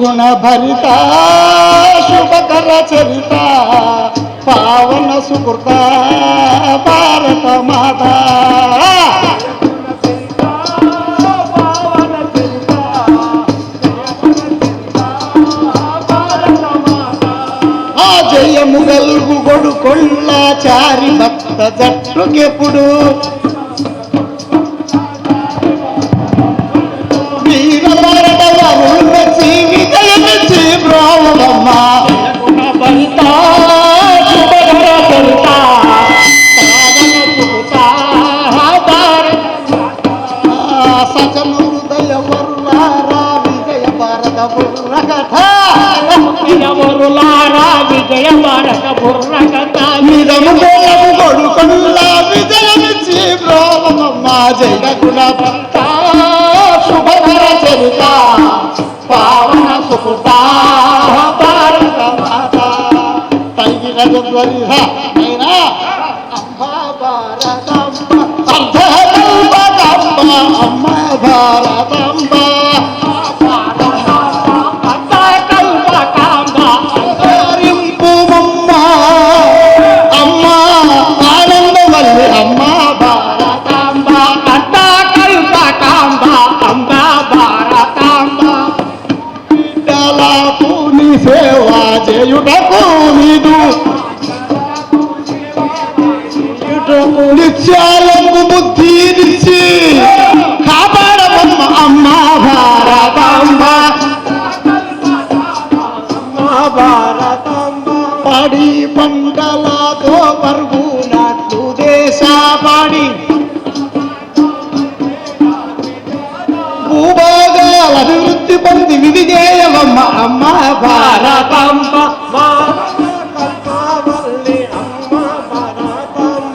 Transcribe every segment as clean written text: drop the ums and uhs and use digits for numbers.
గుణ భరిత శుభకర చరిత పావన సుకృత భారత మాత ఆ జయము గల్గు గొడుకొళ్ళ చారి భక్త జట్టుకెప్పుడు విజయ భారత బుర్రకథ కొడుకొల్లా విజయమిచ్చి బ్రోవమ్మ జయ గుణ భక్త శుభకర చరిత పావన సుకృత భారత మాత తల్లి నైనా అమ్మ భారతమ్మ అర్ధకల్పకమ్మ అమ్మ భారతమ్మ సేవా చేయుటకు నీదు నిత్యాలకు బుద్ధినిచ్చి కాపాడమమ్మ అమ్మ భారతమ్మ భారతమ్మ పడి పంటలతో పరుగునట్లు దేశ పాడి భూభాగాల అభివృద్ధి పొంది విధి చేయమమ్మ అమ్మ భారతమ్మ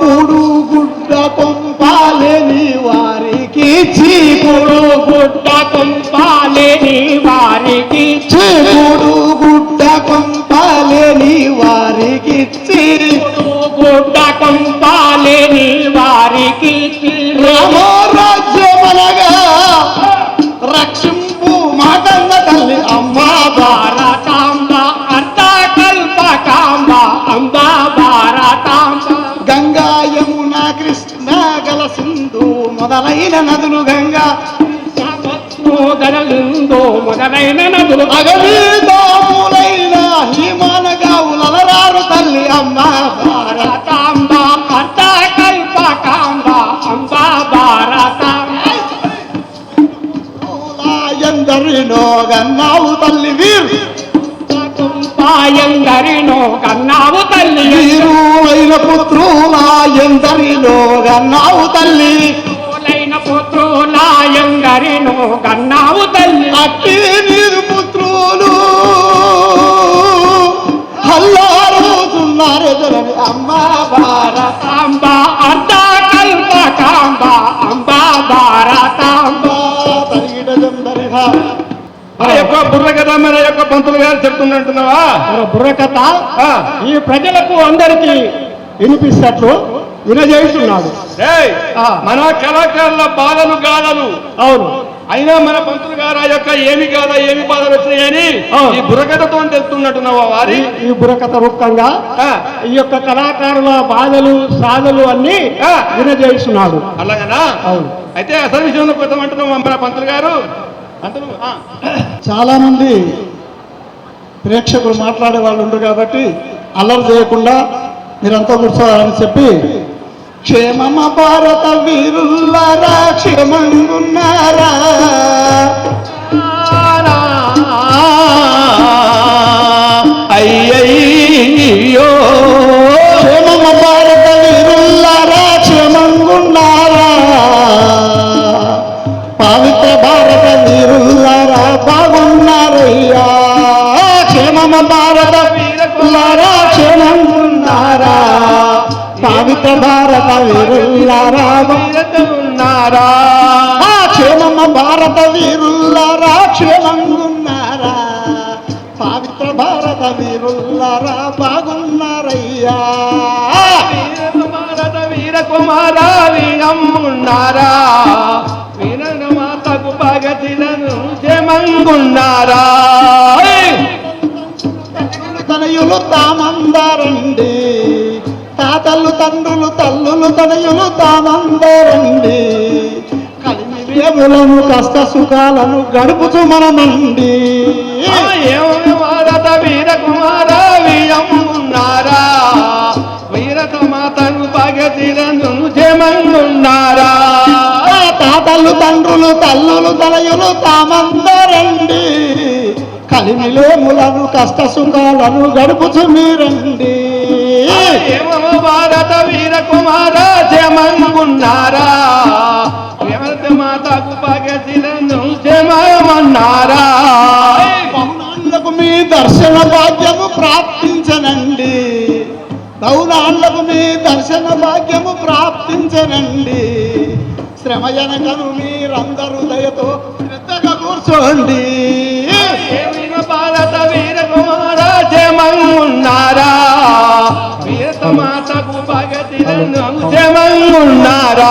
మూడు గుడ్డ కొంపాలేని వారికి చీపుడు గుడ్డ కొంపాలేని వారికి మూడు గుడ్డ కొంపాలేని వారికి గుడ్డ కొంపాలేని వారికి రామరాజ్యమనగా రక్షింపు మాటన్న తల్లి అమ్మ భారతాంబ అర్ధకల్పకాంబ అంబ భారతాంబ గంగా యమున కృష్ణ గల సింధు మొదలైన నదులు గంగా మొదలైన నదులు అగవీతములైన హిమానగావులరారు తల్లి అమ్మ భారతాంబ అర్ధకల్పకాంబ అంబ భారతాంబ ఎందరినో గన్నావు తల్లి వీరు ఎందరినో కన్నావు తల్లి వీరులైన పుత్రులా ఎందరినో గన్నావు తల్లి పుత్రులా ఎందరినో కన్నావు తల్లి అట్టి నీరు పుత్రులు హల్లారుతున్నారు ఎదురని అమ్మ భారతాంబ అర్ధకల్పకాంబ అంబ భారతాంబ బుర్రకథ మన యొక్క పంతులు గారు చెప్తున్నట్టున్నావా బుర్రకథ ఈ ప్రజలకు అందరికీ వినిపిస్తట్లు వినజేస్తున్నాడు మన కళాకారుల బాధలు గాథలు అవును అయినా మన పంతులు గారు ఆ యొక్క ఏమి గాథ ఏమి బాధలు వచ్చినాయని ఈ బుర్రకథతో తెలుస్తున్నట్టున్నావా వారి ఈ బుర్రకథ రూపంగా ఈ యొక్క కళాకారుల బాధలు సాధలు అన్ని వినజేస్తున్నాడు అలాగనా అవును అయితే అసలు విషయంలో కొత్త అంటున్నాం మన పంతులు గారు చాలా మంది ప్రేక్షకులు మాట్లాడే వాళ్ళు ఉండరు కాబట్టి అల్లరి చేయకుండా మీరంతా కూర్చోవాలని చెప్పి క్షేమమ భారత వీరుల్లారా క్షేమంగున్నారా అయ్యయ్యో క్షేమమ భారత వీరుల్లారా క్షేమంగున్నారా పవిత్ర భారత వీరుల్లారా బాగున్నారయ్యా క్షేమమ భారత వీరులారా క్షేమంగున్నారా పవిత్ర భారత వీరులారా ఉన్నారా క్షేమమ భారత వీరులారా క్షేమంగున్నారా పవిత్ర భారత వీరులారా బాగున్నారయ్యా భారత వీర కుమారా వీరమ్మున్నారా వీర మాతకు భగతిలను క్షేమంగున్నారా తండ్రులు తల్లులు తనయులు తామందరండి కలిమిలేములను కష్ట సుఖాలను గడుపుతూ మనమండి ఏమి భారత వీర కుమార వీరమున్నారా వీరత మాతను భగతిలను జయమంగున్నారా తాతలు తండ్రులు తల్లులు తనయులు తామందరండి కలిమిలేములను కష్ట సుఖాలను గడుపుచు మీరండి ఏమో భారత వీర కుమార జయమంగున్నారా వీరత మాతకు భగతిలను జయమన్నారా పౌనాళ్లకు మీ దర్శన భాగ్యము ప్రాప్తించనండి పౌనాళ్లకు మీ దర్శన భాగ్యము ప్రాప్తించనండి శ్రమజనకను మీరందరూ దయతో శ్రద్ధగా కూర్చోండి భారత వీర కుమార జయమంగున్నారా వీరత మాతకు భగతిలను జయమంగున్నారా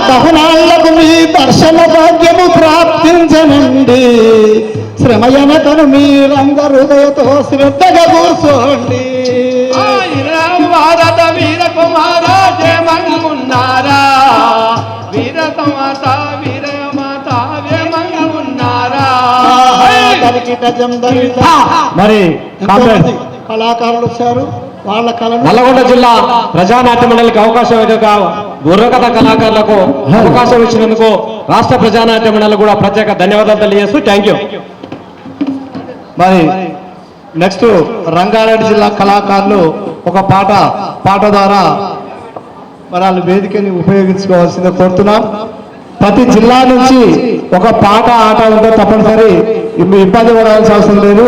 బహునాళ్లకు మీ దర్శన భాగ్యము ప్రాప్తించనండి శ్రమజనకను మీరందరూ దయతో శ్రద్ధగా కూర్చోండి భారత వీర కుమార జయమంగున్నారా వీరత మాత వీరమాత జయమంగున్నారా మరి కాంగ్రెస్ కళాకారులు వచ్చారు వాళ్ళ కళను నల్లగొండ జిల్లా ప్రజానాట్య మండలికి అవకాశం ఇవ్వక బుర్రకథ కళాకారులకు అవకాశం ఇచ్చినందుకు రాష్ట్ర ప్రజానాట్య మండలి కూడా ప్రత్యేక ధన్యవాదాలు తెలియజేస్తూ థ్యాంక్ యూ. మరి నెక్స్ట్ రంగారెడ్డి జిల్లా కళాకారులు ఒక పాట ద్వారా మరి వాళ్ళ వేదికని ఉపయోగించుకోవాల్సిందిగా కోరుతున్నాం. ప్రతి జిల్లా నుంచి ఒక పాట ఆట ఉంటే తప్పనిసరి ఇబ్బంది పడాల్సిన అవసరం లేదు.